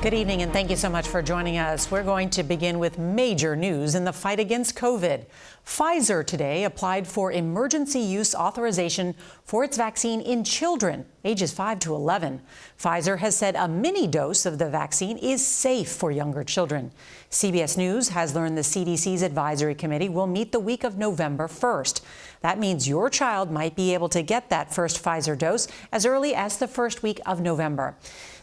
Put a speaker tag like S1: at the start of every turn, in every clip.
S1: Good evening, and thank you so much for joining us. We're going to begin with major news in the fight against COVID. Pfizer today applied for emergency use authorization for its vaccine in children ages 5 to 11. Pfizer has said a mini dose of the vaccine is safe for younger children. CBS News has learned the CDC's advisory committee will meet the week of November 1st. That means your child might be able to get that first Pfizer dose as early as the first week of November.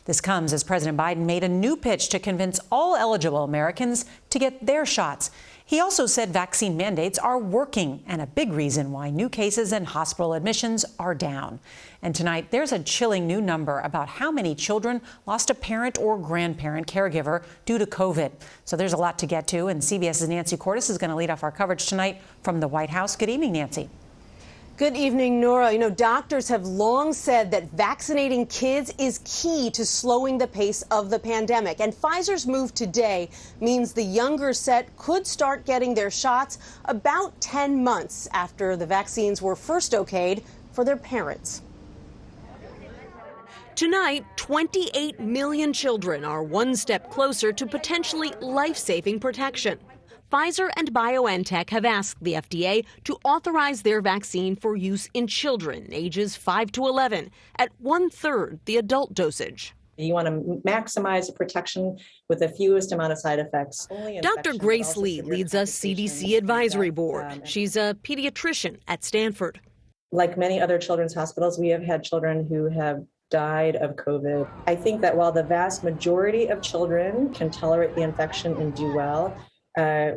S1: This comes as President Biden made a new pitch to convince all eligible Americans to get their shots. He also said vaccine mandates are working and a big reason why new cases and hospital admissions are down. And tonight, there's a chilling new number about how many children lost a parent or grandparent caregiver due to COVID. So there's a lot to get to, and CBS's Nancy Cordes is going to lead off our coverage tonight from the White House. Good evening, Nancy.
S2: Good evening, Norah. You know, doctors have long said that vaccinating kids is key to slowing the pace of the pandemic. And Pfizer's move today means the younger set could start getting their shots about 10 months after the vaccines were first okayed for their parents.
S3: Tonight, 28 million children are one step closer to potentially life-saving protection. Pfizer and BioNTech have asked the FDA to authorize their vaccine for use in children ages 5 to 11 at 1/3 the adult dosage.
S4: You want to maximize the protection with the fewest amount of side effects.
S3: Dr. Grace Lee leads a CDC advisory board. She's a pediatrician at Stanford.
S4: Like many other children's hospitals, we have had children who have died of COVID. I think that while the vast majority of children can tolerate the infection and do well,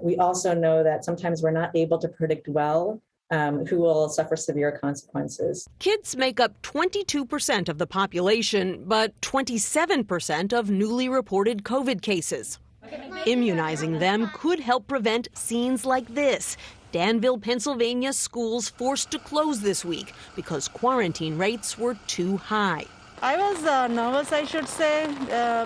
S4: we also know that sometimes we're not able to predict well who will suffer severe consequences.
S3: Kids make up 22% of the population, but 27% of newly reported COVID cases. Immunizing them could help prevent scenes like this. Danville, Pennsylvania schools forced to close this week because quarantine rates were too high.
S5: I was nervous, I should say,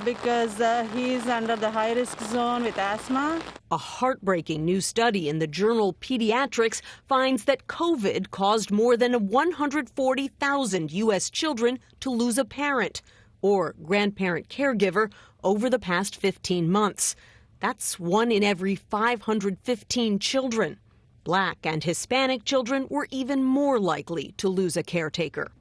S5: because he's under the high-risk zone with asthma.
S3: A heartbreaking new study in the journal Pediatrics finds that COVID caused more than 140,000 U.S. children to lose a parent or grandparent caregiver over the past 15 months. That's 1 in every 515 children. Black and Hispanic children were even more likely to lose a caretaker.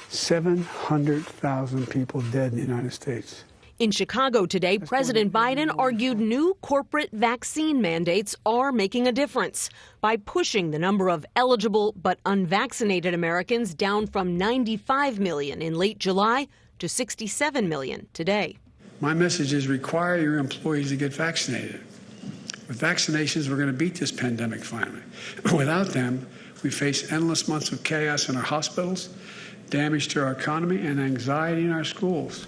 S6: 700,000 people dead in the United States.
S3: In Chicago today, President Biden argued new corporate vaccine mandates are making a difference by pushing the number of eligible but unvaccinated Americans down from 95 million in late July to 67 million today.
S6: My message is require your employees to get vaccinated. With vaccinations, we're going to beat this pandemic finally. Without them, we face endless months of chaos in our hospitals, damage to our economy, and anxiety in our schools.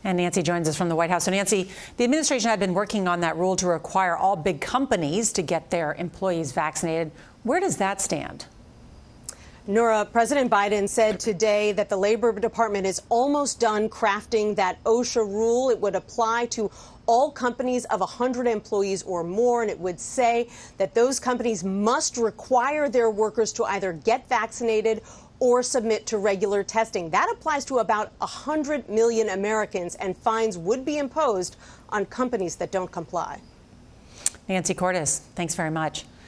S1: And Nancy joins us from the White House. So Nancy, the administration had been working on that rule to require all big companies to get their employees vaccinated. Where does that stand?
S2: Norah, President Biden said today that the Labor Department is almost done crafting that OSHA rule. It would apply to all companies of 100 employees or more, and it would say that those companies must require their workers to either get vaccinated or submit to regular testing. That applies to about 100 million Americans, and fines would be imposed on companies that don't comply.
S1: Nancy Cordes, thanks very much.